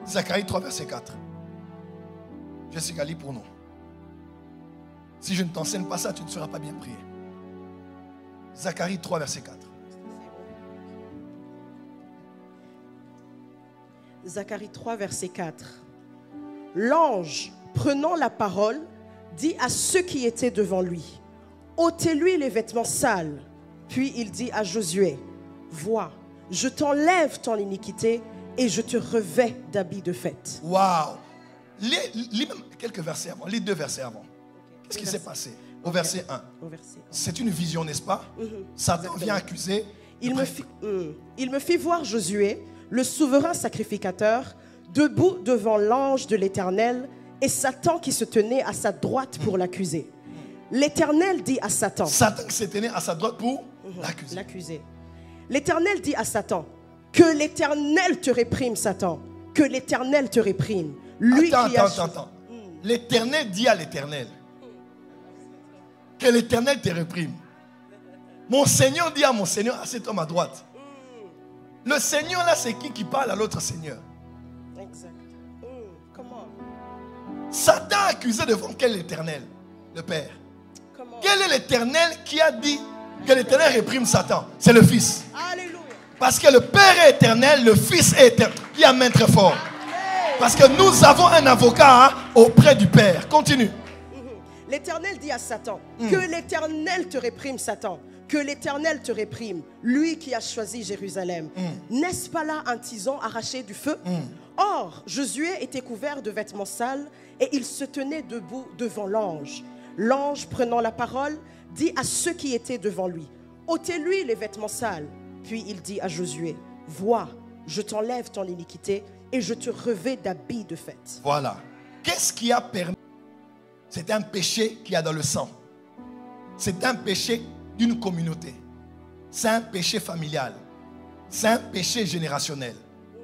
Zacharie 3, verset 4. Jessica, lis pour nous. Si je ne t'enseigne pas ça, tu ne seras pas bien prié. Zacharie 3, verset 4. Zacharie 3, verset 4. L'ange, prenant la parole, dit à ceux qui étaient devant lui, ôtez-lui les vêtements sales. Puis il dit à Josué, vois, je t'enlève ton iniquité et je te revêt d'habits de fête. Waouh! Lis même quelques versets avant, lis 2 versets avant. Qu'est-ce qui s'est passé? Au verset 1. C'est une vision, n'est-ce pas? Satan vient accuser. Il me fit voir Josué, le souverain sacrificateur, debout devant l'ange de l'Éternel et Satan qui se tenait à sa droite pour l'accuser. L'Éternel dit à Satan. Satan qui se tenait à sa droite pour l'accuser. L'Éternel dit à Satan, que l'Éternel te réprime, Satan. Que l'Éternel te réprime. Lui Attends. L'Éternel dit à l'Éternel. Que l'Éternel te réprime. Mon Seigneur dit à mon Seigneur, assieds-toi à ma droite. Le Seigneur là, c'est qui parle à l'autre Seigneur? Exact. Comment? Satan a accusé devant quel Éternel? Le Père. Comment? Quel est l'Éternel qui a dit que l'Éternel réprime Satan? C'est le Fils. Alléluia. Parce que le Père est éternel, le Fils est éternel. Qui amène très fort. Parce que nous avons un avocat auprès du Père. Continue. L'Éternel dit à Satan, que l'Éternel te réprime, Satan. Que l'Éternel te réprime, lui qui a choisi Jérusalem. N'est-ce pas là un tison arraché du feu? Or, Josué était couvert de vêtements sales et il se tenait debout devant l'ange. L'ange, prenant la parole, dit à ceux qui étaient devant lui, ôtez-lui les vêtements sales. Puis il dit à Josué, vois, je t'enlève ton iniquité et je te revêt d'habits de fête. Voilà. Qu'est-ce qui a permis? C'est un péché qu'il y a dans le sang. C'est un péché d'une communauté. C'est un péché familial. C'est un péché générationnel.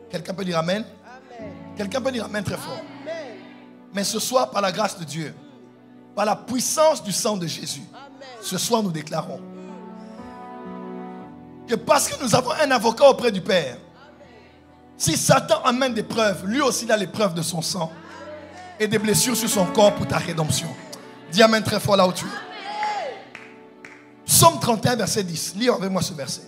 Quelqu'un peut dire amen? Amen. Quelqu'un peut dire amen très fort. Amen. Mais ce soir, par la grâce de Dieu, par la puissance du sang de Jésus, ce soir nous déclarons que parce que nous avons un avocat auprès du Père, si Satan amène des preuves, lui aussi il a les preuves de son sang et des blessures sur son corps pour ta rédemption. Dis amen très fort là où tu es. Psaume 31, verset 10. Lis avec moi ce verset.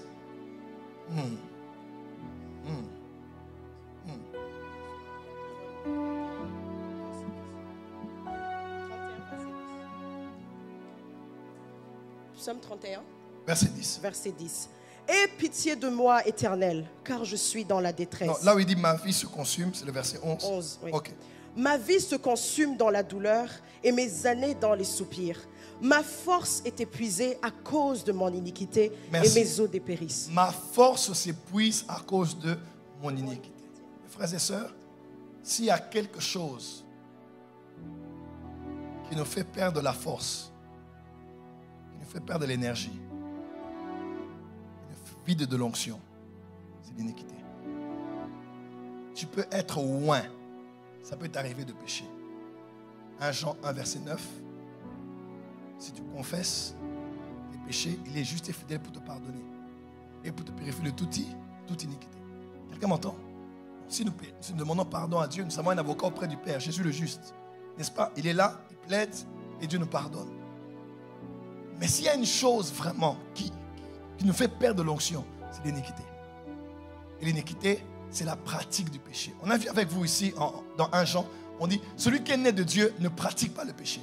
Psaume 31, verset 10. verset 10. Aie pitié de moi, Éternel, car je suis dans la détresse. Non, là où il dit ma vie se consume, c'est le verset 11. 11, oui. Ok. Ma vie se consume dans la douleur et mes années dans les soupirs. Ma force est épuisée à cause de mon iniquité. Merci. Et mes os dépérissent. Ma force s'épuise à cause de mon iniquité. Frères et sœurs, s'il y a quelque chose qui nous fait perdre la force, qui nous fait perdre l'énergie, qui nous vide de l'onction, c'est l'iniquité. Tu peux être loin, ça peut t'arriver de pécher. 1 Jean 1, verset 9. Si tu confesses tes péchés, il est juste et fidèle pour te pardonner et pour te purifier de toute iniquité. Quelqu'un m'entend? Si nous demandons pardon à Dieu, nous avons un avocat auprès du Père, Jésus le juste. N'est-ce pas? Il est là, il plaide et Dieu nous pardonne. Mais s'il y a une chose vraiment qui nous fait perdre l'onction, c'est l'iniquité. Et l'iniquité, c'est la pratique du péché. On a vu avec vous ici, dans 1 Jean, on dit, celui qui est né de Dieu ne pratique pas le péché.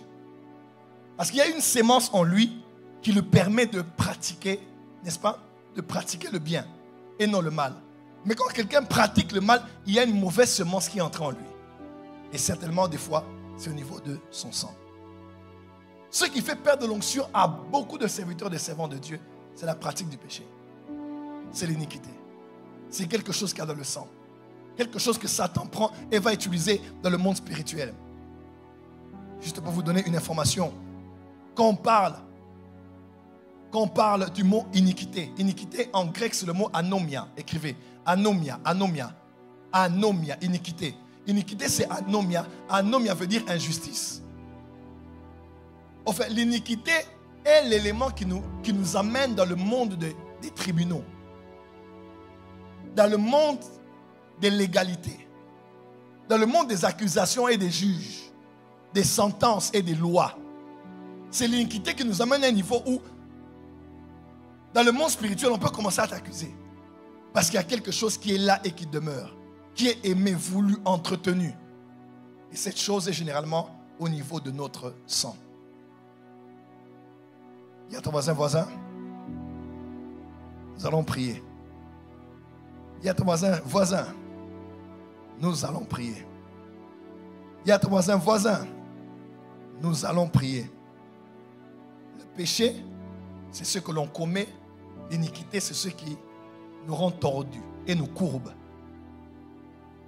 Parce qu'il y a une sémence en lui qui le permet de pratiquer, n'est-ce pas? De pratiquer le bien et non le mal. Mais quand quelqu'un pratique le mal, il y a une mauvaise semence qui entre en lui. Et certainement, des fois, c'est au niveau de son sang. Ce qui fait perdre l'onction à beaucoup de serviteurs et de servants de Dieu, c'est la pratique du péché. C'est l'iniquité. C'est quelque chose qu'il y a dans le sang. Quelque chose que Satan prend et va utiliser dans le monde spirituel. Juste pour vous donner une information. Quand quand on parle du mot iniquité. Iniquité en grec, c'est le mot anomia. Écrivez. Anomia, anomia. Anomia, iniquité. Iniquité, c'est anomia. Anomia veut dire injustice. En fait, l'iniquité est l'élément qui nous amène dans le monde des tribunaux. Dans le monde de l'égalité. Dans le monde des accusations et des juges. Des sentences et des lois. C'est l'iniquité qui nous amène à un niveau où, dans le monde spirituel, on peut commencer à t'accuser. Parce qu'il y a quelque chose qui est là et qui demeure. Qui est aimé, voulu, entretenu. Et cette chose est généralement au niveau de notre sang. Il y a ton voisin. Nous allons prier. Il y a ton voisin. Nous allons prier. Il y a ton voisin. Nous allons prier. Le péché, c'est ce que l'on commet. L'iniquité, c'est ce qui nous rend tordus et nous courbe.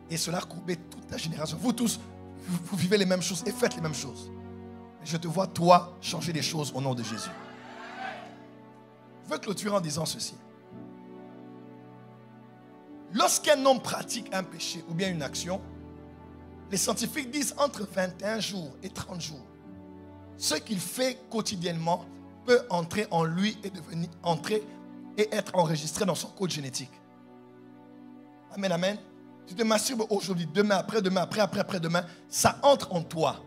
Et cela a courbé toute la génération. Vous tous, vous vivez les mêmes choses et faites les mêmes choses. Mais je te vois, toi, changer les choses au nom de Jésus. Je veux clôturer en disant ceci. Lorsqu'un homme pratique un péché ou bien une action, les scientifiques disent entre 21 jours et 30 jours. Ce qu'il fait quotidiennement peut entrer en lui et être enregistré dans son code génétique. Amen, amen. Tu te masturbes aujourd'hui, demain, après-demain, ça entre en toi.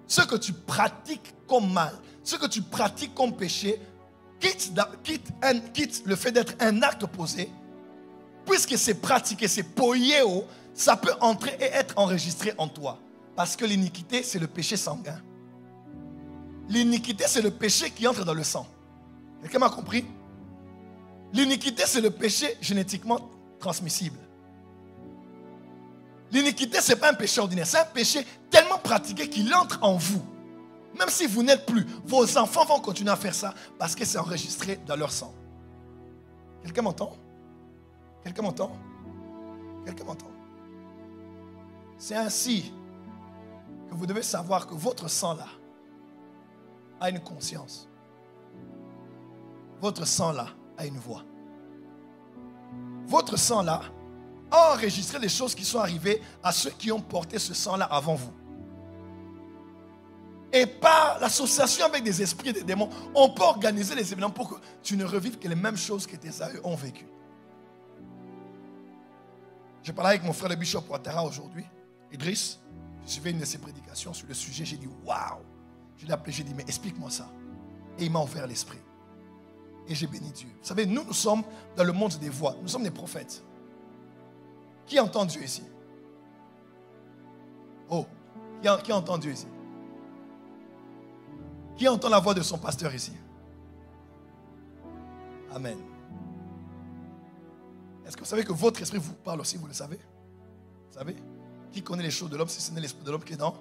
Ce que tu pratiques comme mal, ce que tu pratiques comme péché, quitte le fait d'être un acte posé, puisque c'est pratiqué, c'est poiéo, ça peut entrer et être enregistré en toi. Parce que l'iniquité, c'est le péché sanguin. L'iniquité, c'est le péché qui entre dans le sang. Quelqu'un m'a compris? L'iniquité, c'est le péché génétiquement transmissible. L'iniquité, ce n'est pas un péché ordinaire. C'est un péché tellement pratiqué qu'il entre en vous. Même si vous n'êtes plus, vos enfants vont continuer à faire ça parce que c'est enregistré dans leur sang. Quelqu'un m'entend? Quelqu'un m'entend? Quelqu'un m'entend? C'est ainsi que vous devez savoir que votre sang-là a une conscience. Votre sang-là a une voix. Votre sang-là a enregistré les choses qui sont arrivées à ceux qui ont porté ce sang-là avant vous. Et par l'association avec des esprits et des démons, on peut organiser les événements pour que tu ne revives que les mêmes choses que tes aïeux ont vécues. J'ai parlé avec mon frère le bishop Ouattara aujourd'hui, Idriss. Je suivais une de ses prédications sur le sujet. J'ai dit waouh! Je l'ai appelé, j'ai dit mais explique-moi ça. Et il m'a ouvert l'esprit. Et j'ai béni Dieu. Vous savez, nous sommes dans le monde des voix. Nous sommes des prophètes. Qui entend Dieu ici? Oh, qui entend Dieu ici? Qui entend la voix de son pasteur ici? Amen. Est-ce que vous savez que votre esprit vous parle aussi, vous le savez? Vous savez? Qui connaît les choses de l'homme si ce n'est l'esprit de l'homme qui est dans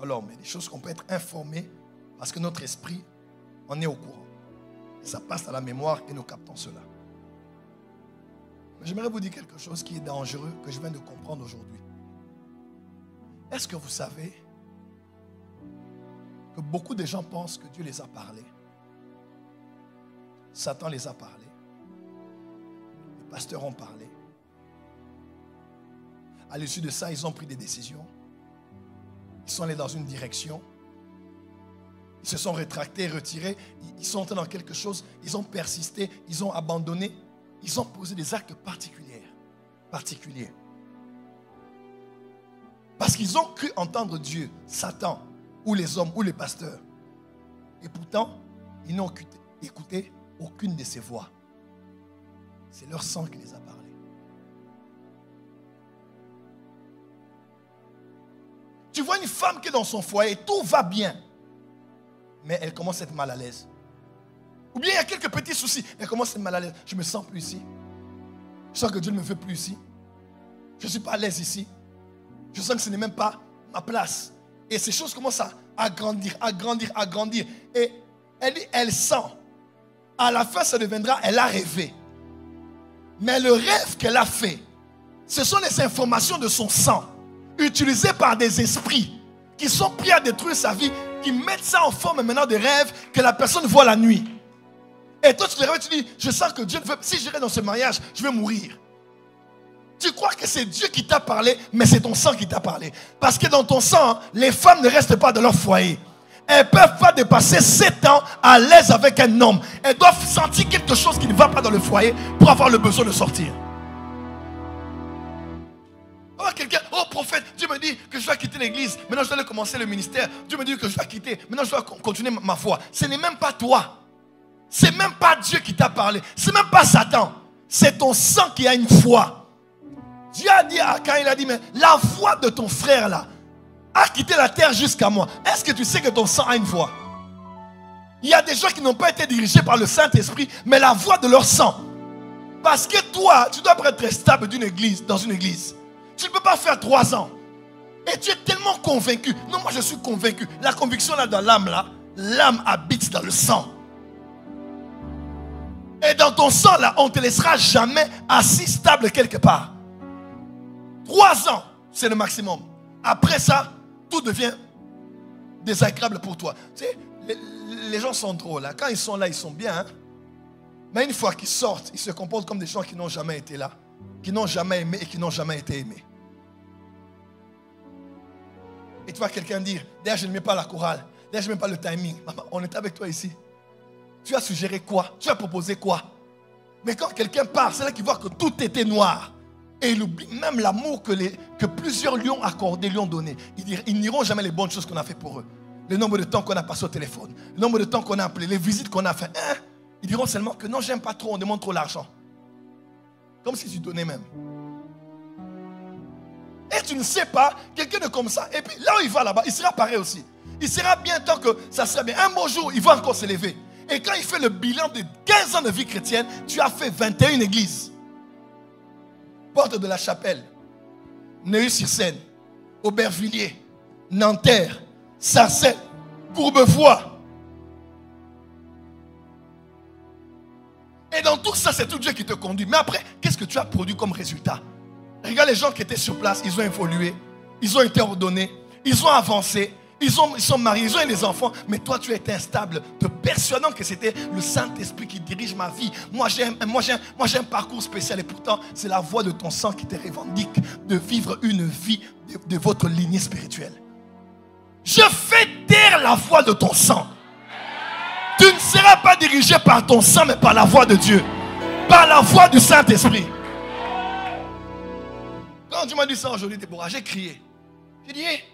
l'homme? Il y a des choses qu'on peut être informé parce que notre esprit en est au courant. Et ça passe à la mémoire et nous captons cela. Mais j'aimerais vous dire quelque chose qui est dangereux que je viens de comprendre aujourd'hui. Est-ce que vous savez que beaucoup de gens pensent que Dieu les a parlé? Satan les a parlé. Les pasteurs ont parlé. À l'issue de ça, ils ont pris des décisions. Ils sont allés dans une direction. Ils se sont rétractés, retirés. Ils sont entrés dans quelque chose. Ils ont persisté. Ils ont abandonné. Ils ont posé des actes particuliers. Parce qu'ils ont cru entendre Dieu, Satan, ou les hommes, ou les pasteurs. Et pourtant, ils n'ont écouté aucune de ces voix. C'est leur sang qui les a parlé. Tu vois une femme qui est dans son foyer, tout va bien. Mais elle commence à être mal à l'aise. Ou bien il y a quelques petits soucis. Elle commence à être mal à l'aise. Je ne me sens plus ici. Je sens que Dieu ne me veut plus ici. Je ne suis pas à l'aise ici. Je sens que ce n'est même pas ma place. Et ces choses commencent à grandir. Et elle sent. À la fin, ça deviendra, elle a rêvé. Mais le rêve qu'elle a fait, ce sont les informations de son sang, utilisées par des esprits qui sont prêts à détruire sa vie, qui mettent ça en forme maintenant de rêve que la personne voit la nuit. Et toi, tu te réveilles, tu dis, je sens que Dieu ne veut, si j'irai dans ce mariage, je vais mourir. Tu crois que c'est Dieu qui t'a parlé, mais c'est ton sang qui t'a parlé. Parce que dans ton sang, les femmes ne restent pas dans leur foyer. Elles ne peuvent pas dépasser 7 ans à l'aise avec un homme. Elles doivent sentir quelque chose qui ne va pas dans le foyer pour avoir le besoin de sortir. Oh, quelqu'un, oh prophète, Dieu me dit que je dois quitter l'église. Maintenant je dois aller commencer le ministère. Dieu me dit que je dois quitter. Maintenant je dois continuer ma foi. Ce n'est même pas toi. C'est même pas Dieu qui t'a parlé. C'est même pas Satan. C'est ton sang qui a une foi. Dieu a dit quand il a dit, mais la voix de ton frère là a quitté la terre jusqu'à moi. Est-ce que tu sais que ton sang a une voix? Il y a des gens qui n'ont pas été dirigés par le Saint-Esprit, mais la voix de leur sang. Parce que toi, tu dois être stable d'une église, dans une église. Tu ne peux pas faire 3 ans. Et tu es tellement convaincu. Non, moi je suis convaincu. La conviction là dans l'âme là, l'âme habite dans le sang. Et dans ton sang là, on ne te laissera jamais assis stable quelque part. 3 ans, c'est le maximum. Après ça, tout devient désagréable pour toi. Tu sais, les gens sont drôles. Hein. Quand ils sont là, ils sont bien. Hein. Mais une fois qu'ils sortent, ils se comportent comme des gens qui n'ont jamais été là, qui n'ont jamais aimé et qui n'ont jamais été aimés. Et tu vois quelqu'un dire, d'ailleurs je ne mets pas la chorale, d'ailleurs je ne mets pas le timing. Maman, on est avec toi ici. Tu as suggéré quoi? Tu as proposé quoi? Mais quand quelqu'un part, c'est là qu'il voit que tout était noir. Et il oublie même l'amour que plusieurs lui ont accordé, lui ont donné. Ils n'iront jamais les bonnes choses qu'on a fait pour eux. Le nombre de temps qu'on a passé au téléphone, le nombre de temps qu'on a appelé, les visites qu'on a fait. Hein? Ils diront seulement que non, j'aime pas trop, on demande trop l'argent. Comme si tu donnais même. Et tu ne sais pas, quelqu'un de comme ça, et puis là où il va là-bas, il sera pareil aussi. Il sera bien tant que ça sera bien. Un beau jour, il va encore se lever. Et quand il fait le bilan de 15 ans de vie chrétienne, tu as fait 21 églises. Porte de la Chapelle, Neuilly-sur-Seine, Aubervilliers, Nanterre, Sarcelles, Courbevoie. Et dans tout ça, c'est tout Dieu qui te conduit. Mais après, qu'est-ce que tu as produit comme résultat? Regarde les gens qui étaient sur place, ils ont évolué, ils ont été ordonnés, ils ont avancé, ils sont mariés, ils ont eu des enfants. Mais toi, tu es instable, te persuadant que c'était le Saint-Esprit qui dirige ma vie. Moi, j'ai un parcours spécial. Et pourtant, c'est la voix de ton sang qui te revendique de vivre une vie de votre lignée spirituelle. Je fais taire la voix de ton sang. Tu ne seras pas dirigé par ton sang, mais par la voix de Dieu. Par la voix du Saint-Esprit. Quand tu m'as dit ça aujourd'hui, Déborah, j'ai crié. J'ai dit, hey,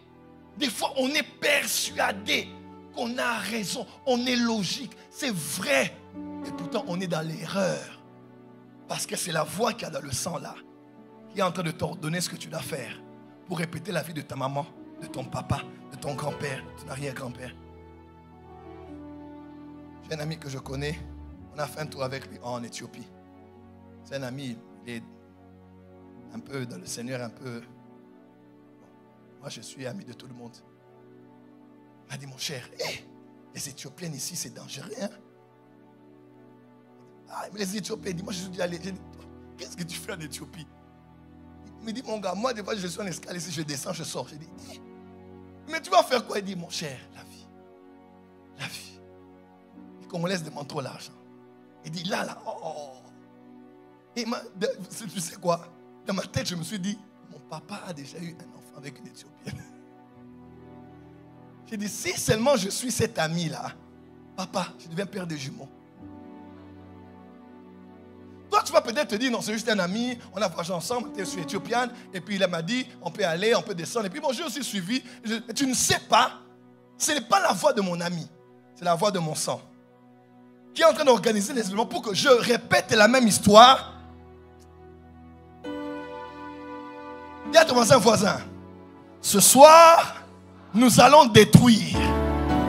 des fois on est persuadé qu'on a raison, on est logique, c'est vrai. Et pourtant on est dans l'erreur. Parce que c'est la voix qu'il y a dans le sang là, qui est en train de t'ordonner ce que tu dois faire. Pour répéter la vie de ta maman, de ton papa, de ton grand-père, de ton arrière-grand-père. J'ai un ami que je connais, on a fait un tour avec lui en Éthiopie. C'est un ami, il est un peu dans le Seigneur, un peu... Bon, moi, je suis ami de tout le monde. Il m'a dit, mon cher, hey, les Éthiopiennes ici, c'est dangereux. Hein? Ah, mais les Éthiopiens, il dit, moi, je suis allé. J'ai dit, qu'est-ce que tu fais en Éthiopie? Il me dit, mon gars, moi, des fois, je suis en escalier, si je descends, je sors. J'ai dit, hey, mais tu vas faire quoi? Il dit, mon cher, la vie. La vie. Les Congolais demandent trop l'argent. Il dit, là, oh. Et tu sais quoi? Dans ma tête, je me suis dit, mon papa a déjà eu un enfant avec une Éthiopienne. J'ai dit, si seulement je suis cet ami-là, papa, je deviens père de jumeaux. Toi, tu vas peut-être te dire, non, c'est juste un ami, on a voyagé ensemble, tu es éthiopienne, et puis il m'a dit, on peut aller, on peut descendre. Et puis bon, j'ai aussi suivi. Tu ne sais pas, ce n'est pas la voix de mon ami, c'est la voix de mon sang, qui est en train d'organiser les événements pour que je répète la même histoire. Dis à ton voisin, ce soir, nous allons détruire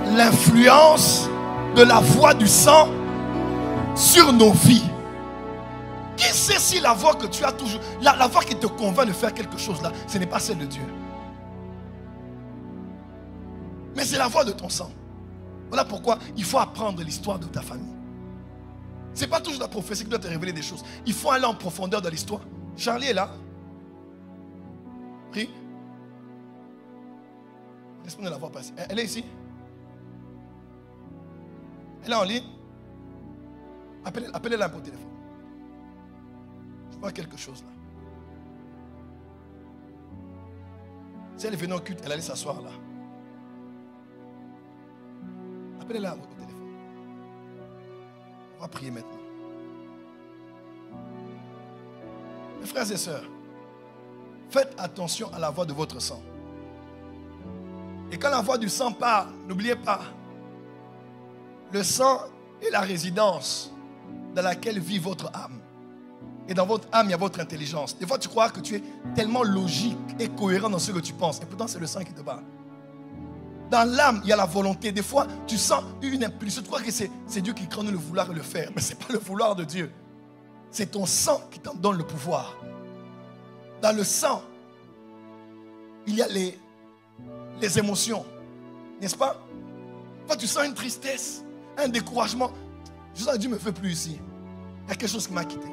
l'influence de la voix du sang sur nos vies. Qui sait si la voix que tu as toujours, la voix qui te convainc de faire quelque chose là, ce n'est pas celle de Dieu. Mais c'est la voix de ton sang. Voilà pourquoi il faut apprendre l'histoire de ta famille. Ce n'est pas toujours la prophétie qui doit te révéler des choses. Il faut aller en profondeur dans l'histoire. Charlie est là. Prie. Laisse-moi la voir passer. Elle est ici. Elle est en ligne. Appelez-la pour téléphone. Je vois quelque chose là. Si elle est venue au culte, elle allait s'asseoir là. Appelez-la au téléphone. On va prier maintenant. Mes frères et sœurs, faites attention à la voix de votre sang. Et quand la voix du sang part, n'oubliez pas, le sang est la résidence dans laquelle vit votre âme. Et dans votre âme, il y a votre intelligence. Des fois, tu crois que tu es tellement logique et cohérent dans ce que tu penses. Et pourtant, c'est le sang qui te parle. Dans l'âme, il y a la volonté. Des fois, tu sens une impulsion. Tu crois que c'est Dieu qui crée le vouloir et le faire. Mais ce n'est pas le vouloir de Dieu. C'est ton sang qui t'en donne le pouvoir. Dans le sang, il y a les émotions. N'est-ce pas? Quand tu sens une tristesse, un découragement, je sens que Dieu ne me fait plus ici. Il y a quelque chose qui m'a quitté.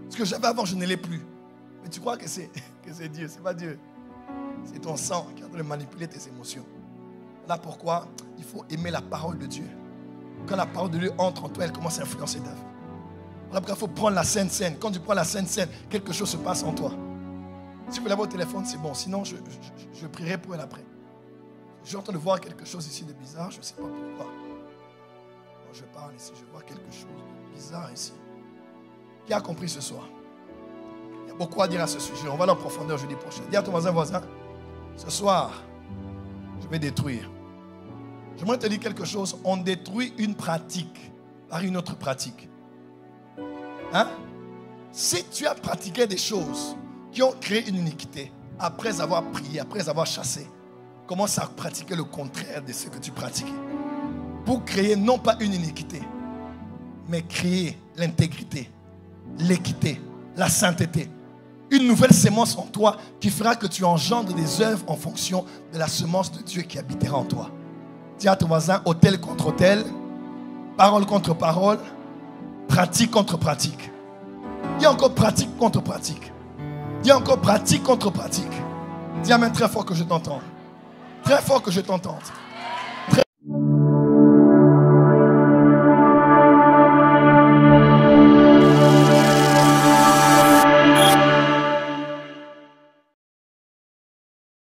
Ce que j'avais avant, je ne l'ai plus. Mais tu crois que c'est Dieu. Ce n'est pas Dieu. C'est ton sang qui est en train de manipuler tes émotions. Voilà pourquoi il faut aimer la parole de Dieu. Quand la parole de Dieu entre en toi, elle commence à influencer ta vie. Voilà pourquoi il faut prendre la Sainte Seine. Quand tu prends la Sainte Seine, quelque chose se passe en toi. Si vous l'avez au téléphone, c'est bon. Sinon, je prierai pour elle après. Je suis en train de voir quelque chose ici de bizarre. Je ne sais pas pourquoi. Quand je parle ici, je vois quelque chose de bizarre ici. Qui a compris ce soir? Il y a beaucoup à dire à ce sujet. On va aller en profondeur jeudi prochain. Dis à ton voisin, ce soir, je vais détruire. J'aimerais te dire quelque chose. On détruit une pratique par une autre pratique. Hein? Si tu as pratiqué des choses qui ont créé une iniquité, après avoir prié, après avoir chassé, commence à pratiquer le contraire de ce que tu pratiquais. Pour créer non pas une iniquité, mais créer l'intégrité, l'équité, la sainteté. Une nouvelle sémence en toi qui fera que tu engendres des œuvres en fonction de la semence de Dieu qui habitera en toi. Dis à ton voisin, autel contre autel, parole contre parole, pratique contre pratique. Dis encore pratique contre pratique. Dis encore pratique contre pratique. Dis amen très fort que je t'entende. Très fort que je t'entende.